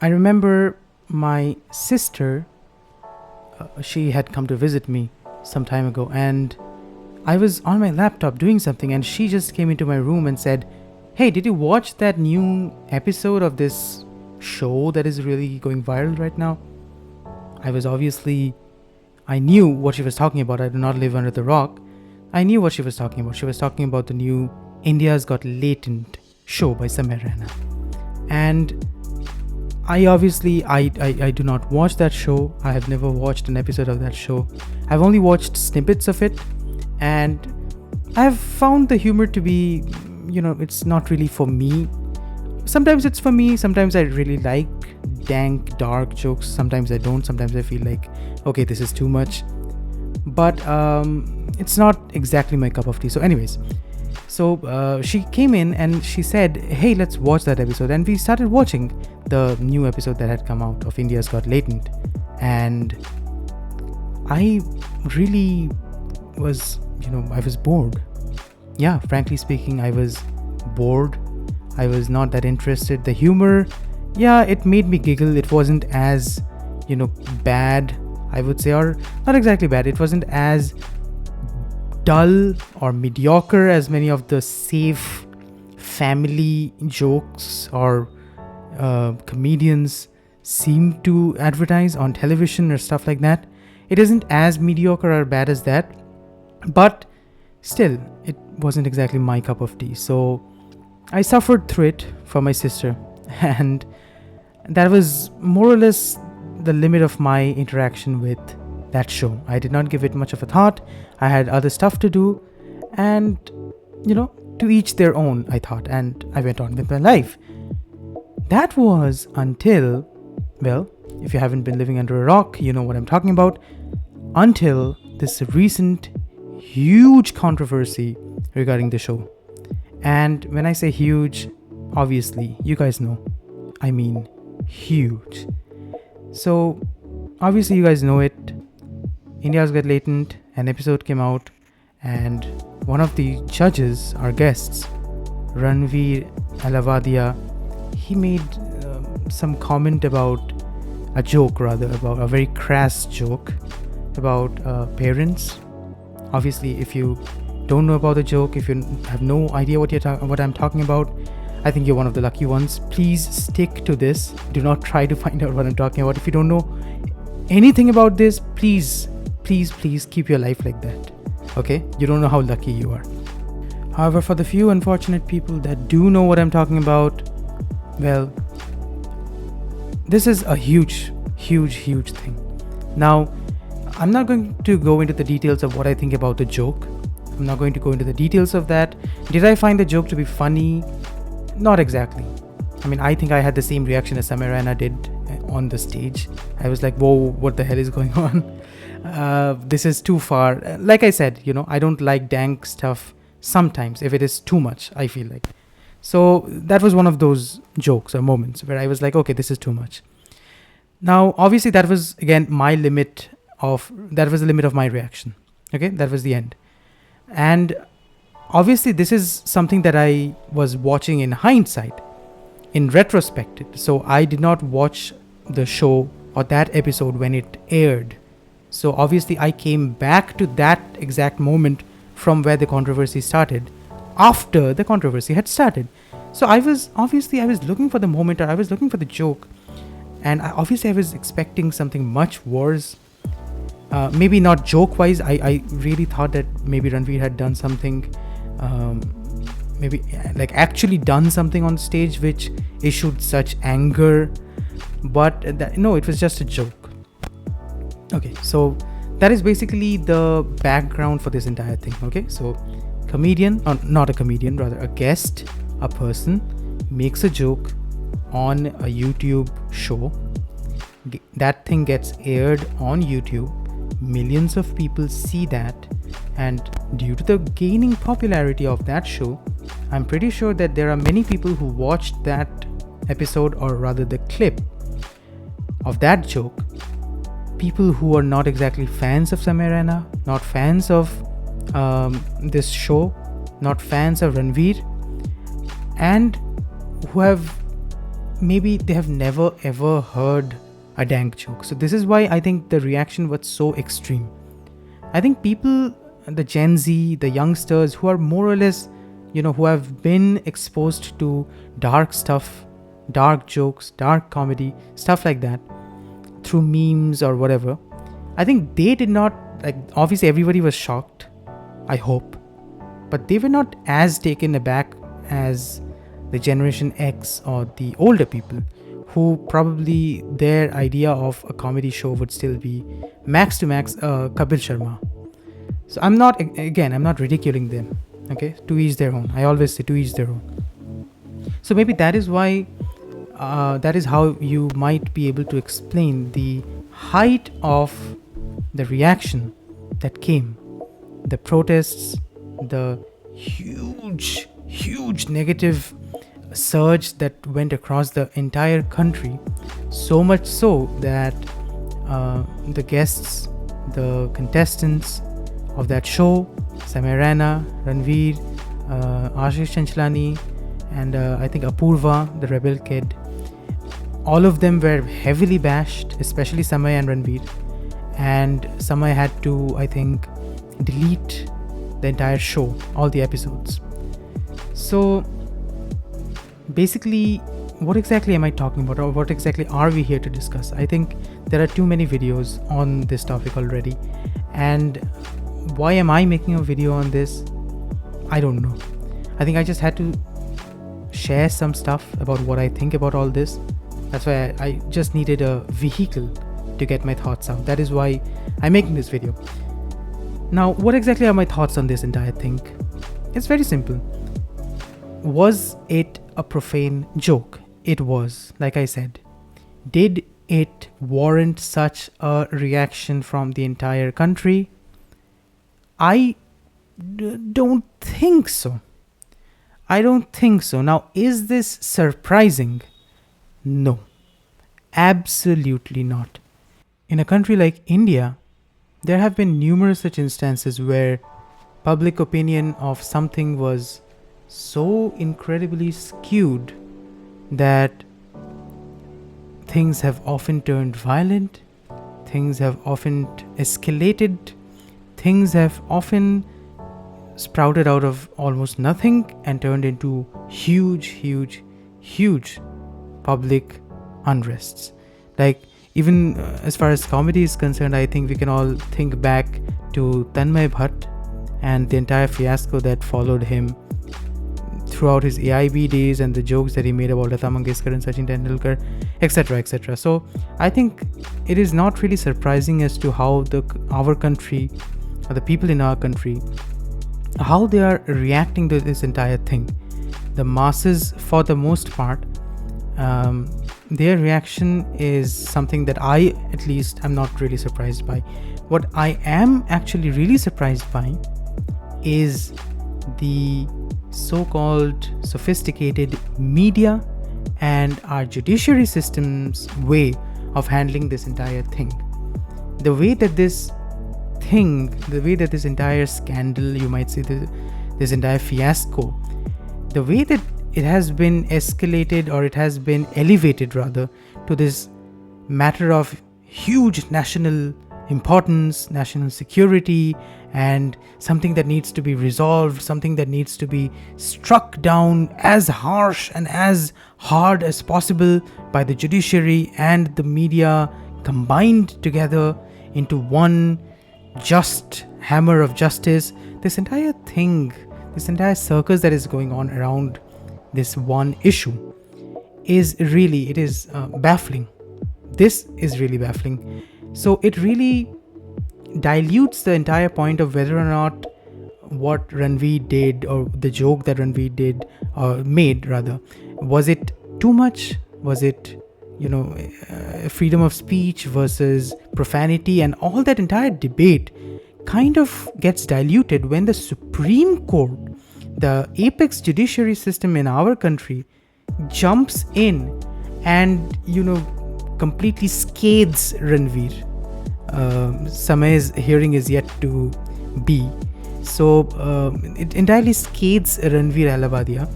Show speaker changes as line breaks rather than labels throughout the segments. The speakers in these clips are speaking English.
I remember my sister, she had come to visit me some time ago, and I was on my laptop doing something, and she just came into my room and said, "Hey, did you watch that new episode of this show that is really going viral right now?" I knew what she was talking about. I do not live under the rock. I knew what she was talking about. She was talking about the new India's Got Latent show by Samir Raina. And I do not watch that show. I have never watched an episode of that show. I've only watched snippets of it, and I've found the humor to be, it's not really for me. Sometimes it's for me, sometimes I really like dank, dark jokes. Sometimes I don't. Sometimes I feel like, okay, this is too much. But it's not exactly my cup of tea. So anyways, she came in and she said, "Hey, let's watch that episode." And we started watching the new episode that had come out of India's Got Latent. And I really was, I was bored. Yeah, frankly speaking, I was bored. I was not that interested. The humor, yeah, it made me giggle. It wasn't as, bad, I would say, or not exactly bad. It wasn't as dull or mediocre as many of the safe family jokes or comedians seem to advertise on television or stuff like that. It isn't as mediocre or bad as that, but still, it wasn't exactly my cup of tea. So I suffered through it for my sister, and that was more or less the limit of my interaction with that show. I did not give it much of a thought. I had other stuff to do, and to each their own, I thought, and I went on with my life. That was until, well, if you haven't been living under a rock, you know what I'm talking about, until this recent huge controversy regarding the show. And when I say huge, obviously, you guys know, I mean huge. So, obviously you guys know it. India's Got Latent, an episode came out, and one of the judges, our guests, Ranveer Alavadia, he made some comment about about a very crass joke about parents. Obviously, if you don't know about the joke, if you have no idea what I'm talking about, I think you're one of the lucky ones. Please stick to this. Do not try to find out what I'm talking about. If you don't know anything about this, please keep your life like that. Okay? You don't know how lucky you are. However, for the few unfortunate people that do know what I'm talking about, well, this is a huge thing. Now, I'm not going to go into the details of what I think about the joke. I'm not going to go into the details of that. Did I find the joke to be funny? Not exactly. I mean, I think I had the same reaction as Samir Raina did on the stage. I was like, whoa, what the hell is going on? This is too far. Like I said, I don't like dank stuff sometimes if it is too much, I feel like. So that was one of those jokes or moments where I was like, okay, this is too much. Now, obviously, that was, again, the limit of my reaction. Okay, that was the end. And obviously, this is something that I was watching in hindsight, in retrospect. So I did not watch the show or that episode when it aired. So obviously, I came back to that exact moment from where the controversy started, after the controversy had started. So I was looking for the moment, or I was looking for the joke, and I was expecting something much worse. Maybe not joke-wise. I really thought that maybe Ranveer had done something, maybe like actually done something on stage which issued such anger, but no, it was just a joke. Okay, so that is basically the background for this entire thing. Okay, so not a comedian, rather a guest, a person makes a joke on a YouTube show. That thing gets aired on YouTube. Millions of people see that, and due to the gaining popularity of that show, I'm pretty sure that there are many people who watched that episode, or rather the clip of that joke, people who are not exactly fans of Samir Raina, not fans of this show, not fans of Ranveer, and who have maybe they have never ever heard a dank joke. So this is why I think the reaction was so extreme. I think people, the Gen Z, the youngsters who are more or less, who have been exposed to dark stuff, dark jokes, dark comedy, stuff like that, through memes or whatever, I think they did not, like, obviously everybody was shocked, I hope, but they were not as taken aback as the Generation X or the older people, who probably their idea of a comedy show would still be max to max Kapil Sharma. So I'm not ridiculing them, okay? To each their own. I always say to each their own. So maybe that is why, that is how you might be able to explain the height of the reaction that came, the protests, the huge negative surge that went across the entire country, so much so that the guests, the contestants of that show, Samay Raina, Ranveer, Ashish Chanchlani, and I think Apurva, the rebel kid, all of them were heavily bashed, especially Samay and Ranveer. And Samay had to, I think, delete the entire show, all the episodes. So basically, what exactly am I talking about, or what exactly are we here to discuss? I think there are too many videos on this topic already, and why am I making a video on this? I don't know. I think I just had to share some stuff about what I think about all this. That's why I just needed a vehicle to get my thoughts out. That is why I'm making this video. Now, what exactly are my thoughts on this entire thing? It's very simple. Was it a profane joke? It was, like I said. Did it warrant such a reaction from the entire country? I don't think so. Now, is this surprising? No, absolutely not. In a country like India, there have been numerous such instances where public opinion of something was so incredibly skewed that things have often turned violent, things have often escalated, things have often sprouted out of almost nothing and turned into huge public unrests. Like, even as far as comedy is concerned, I think we can all think back to Tanmay Bhatt and the entire fiasco that followed him throughout his AIB days, and the jokes that he made about Lata Mangeshkar and Sachin Tendulkar, etc. So I think it is not really surprising as to how our country, or the people in our country, how they are reacting to this entire thing. The masses, for the most part, their reaction is something that I, at least, am not really surprised by. What I am actually really surprised by is the so-called sophisticated media and our judiciary system's way of handling this entire thing. The way that this entire scandal, you might say, this entire fiasco, the way that it has been escalated, or it has been elevated rather, to this matter of huge national importance, national security, and something that needs to be resolved, something that needs to be struck down as harsh and as hard as possible by the judiciary and the media combined together into one just hammer of justice. This entire thing, this entire circus that is going on around this one issue is baffling. This is really baffling. So it really dilutes the entire point of whether or not what Ranveer did, or the joke that Ranveer did, or made rather, was it too much? Was it, freedom of speech versus profanity? And all that entire debate kind of gets diluted when the Supreme Court, the apex judiciary system in our country, jumps in and, completely scathes Ranveer. Samay's hearing is yet to be. So it entirely scathes Ranveer Allabadia,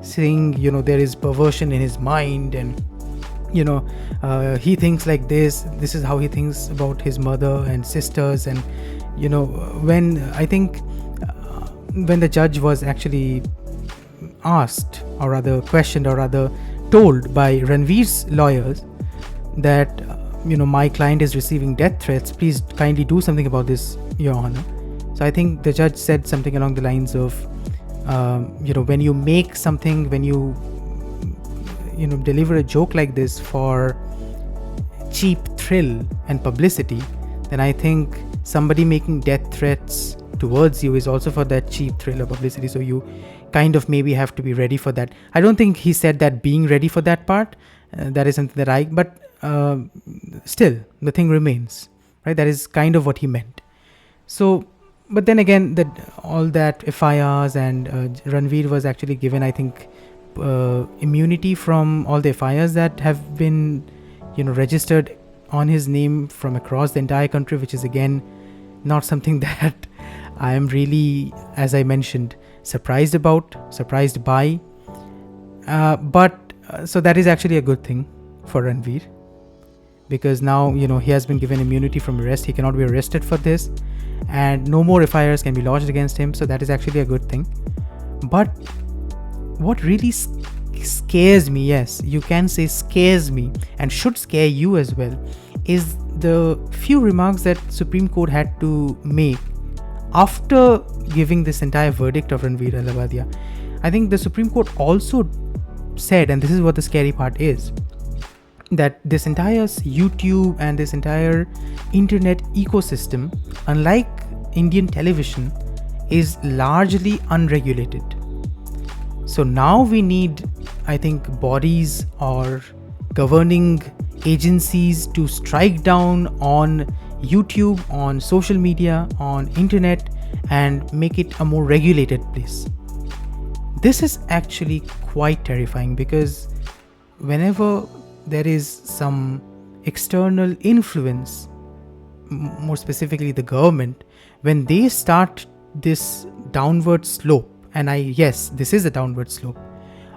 saying, there is perversion in his mind, and he thinks like this is how he thinks about his mother and sisters. And when I think when the judge was actually asked, or rather questioned, or rather told by Ranveer's lawyers that my client is receiving death threats, please kindly do something about this, Your Honor. So I think the judge said something along the lines of when you make something, when you deliver a joke like this for cheap thrill and publicity, then I think somebody making death threats towards you is also for that cheap thrill or publicity. So you kind of maybe have to be ready for that. I don't think he said that being ready for that part. That is something that but still the thing remains, right? That is kind of what he meant. So, but then again, that all that FIRs and Ranveer was actually given, I think, immunity from all the FIRs that have been, registered on his name from across the entire country, which is again not something that I am really, as I mentioned, surprised by. But so that is actually a good thing for Ranveer, because now he has been given immunity from arrest. He cannot be arrested for this, and no more FIRs can be lodged against him. So that is actually a good thing. But what really scares me, yes, you can say scares me, and should scare you as well, is the few remarks that Supreme Court had to make after giving this entire verdict of Ranveer Allabadia. I think the Supreme Court also said, and this is what the scary part is, that this entire YouTube and this entire internet ecosystem, unlike Indian television, is largely unregulated. So now we need, I think, bodies or governing agencies to strike down on YouTube, on social media, on internet, and make it a more regulated place. This is actually quite terrifying, because whenever there is some external influence, more specifically the government, when they start this downward slope, and yes, this is a downward slope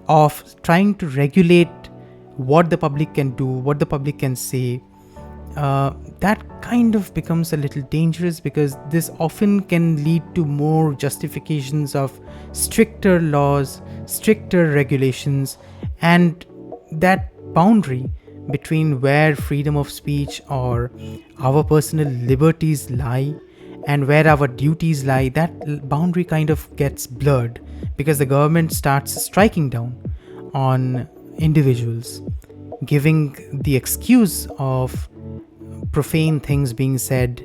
of trying to regulate what the public can do, what the public can say, that kind of becomes a little dangerous, because this often can lead to more justifications of stricter laws, stricter regulations, and that boundary between where freedom of speech or our personal liberties lie and where our duties lie, that boundary kind of gets blurred, because the government starts striking down on individuals, giving the excuse of profane things being said,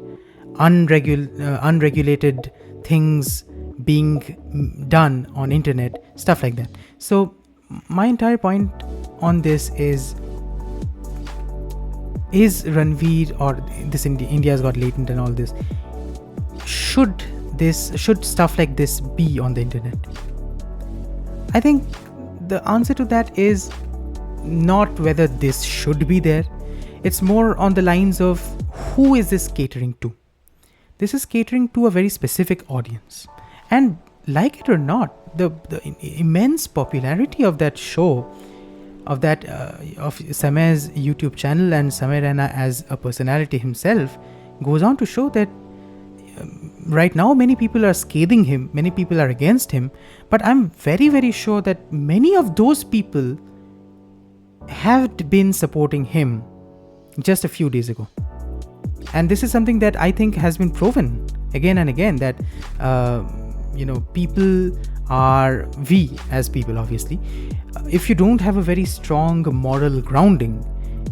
unregulated things being done on internet, stuff like that. So my entire point on this is Ranveer, or this India's Got Latent and all this, should stuff like this be on the internet? I think the answer to that is not whether this should be there. It's more on the lines of who is this catering to. This is catering to a very specific audience, and like it or not, the immense popularity of that show, of Samay's YouTube channel and Samay Raina as a personality himself, goes on to show that right now many people are scathing him, many people are against him, but I'm very, very sure that many of those people have been supporting him just a few days ago. And this is something that I think has been proven again and again, that people are, we as people obviously, if you don't have a very strong moral grounding,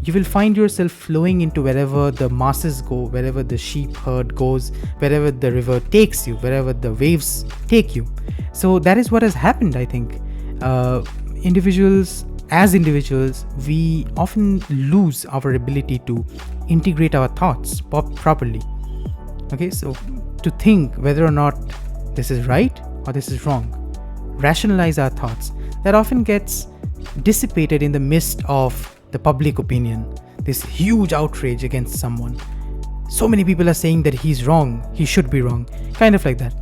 you will find yourself flowing into wherever the masses go, wherever the sheep herd goes, wherever the river takes you, wherever the waves take you. So that is what has happened, I think. As individuals, we often lose our ability to integrate our thoughts properly. Okay, so to think whether or not this is right or this is wrong, rationalize our thoughts, that often gets dissipated in the midst of the public opinion, this huge outrage against someone. So many people are saying that he's wrong, he should be wrong, kind of like that.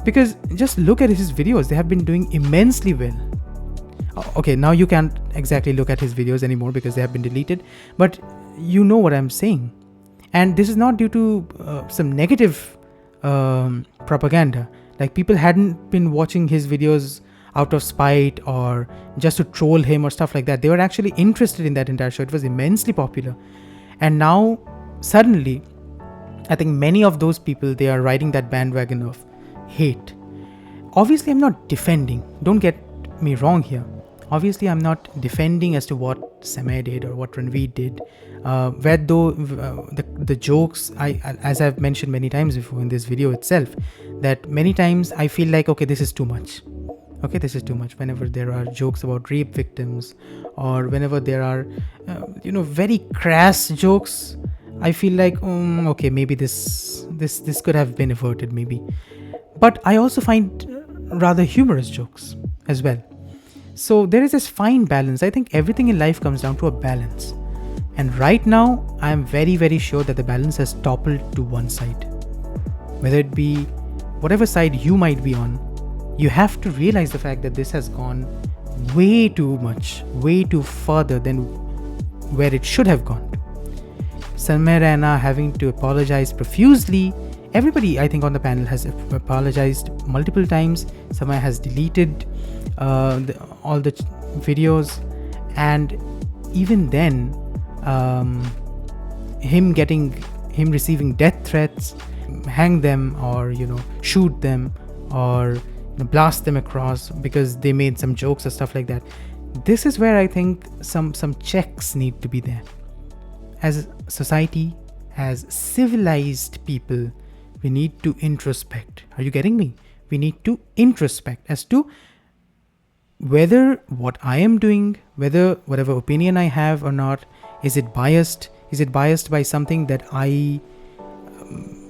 Because just look at his videos, they have been doing immensely well. Okay, now you can't exactly look at his videos anymore because they have been deleted, but you know what I'm saying. And this is not due to some negative propaganda. Like, people hadn't been watching his videos out of spite or just to troll him or stuff like that. They were actually interested in that entire show. It was immensely popular. And now, suddenly, I think many of those people, they are riding that bandwagon of hate. Obviously, I'm not defending. Don't get me wrong here. Obviously, I'm not defending as to what Samay did or what Ranveer did. Where though the jokes, as I've mentioned many times before in this video itself, that many times I feel like, okay, this is too much. Okay, this is too much. Whenever there are jokes about rape victims, or whenever there are, very crass jokes, I feel like, okay, maybe this could have been averted, maybe. But I also find rather humorous jokes as well. So there is this fine balance. I think everything in life comes down to a balance. And right now, I am very, very sure that the balance has toppled to one side. Whether it be whatever side you might be on, you have to realize the fact that this has gone way too much, way too further than where it should have gone. Samay Raina having to apologize profusely. Everybody, I think, on the panel has apologized multiple times. Samay has deleted all the videos, and even then, him receiving death threats, hang them or shoot them or blast them across because they made some jokes or stuff like that. This is where I think some checks need to be there. As a society, as civilized people, we need to introspect. Are you getting me? We need to introspect as to whether what I am doing, whether whatever opinion I have or not, is it biased? Is it biased by something that I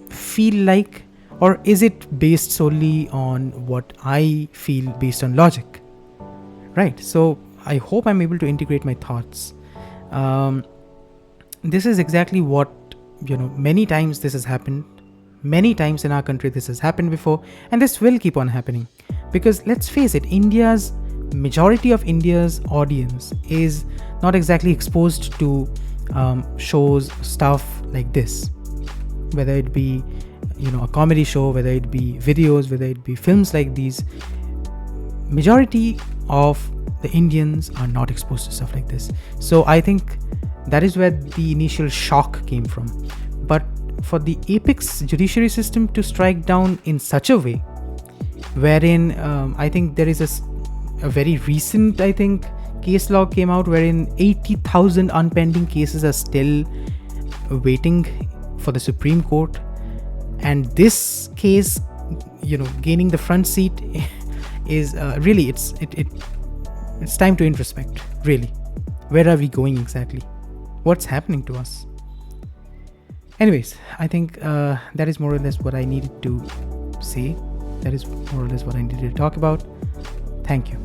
feel like, or is it based solely on what I feel based on logic? Right. So I hope I'm able to integrate my thoughts. This is exactly what, many times this has happened. Many times in our country this has happened before, and this will keep on happening. Because let's face it, majority of India's audience is not exactly exposed to shows, stuff like this. Whether it be, a comedy show, whether it be videos, whether it be films like these, majority of the Indians are not exposed to stuff like this. So I think that is where the initial shock came from. But for the apex judiciary system to strike down in such a way, wherein I think there is a very recent, I think, case law came out wherein 80,000 unpending cases are still waiting for the Supreme Court, and this case, gaining the front seat is really, it's time to introspect. Really, where are we going exactly? What's happening to us? Anyways, I think that is more or less what I needed to say. That is more or less what I needed to talk about. Thank you.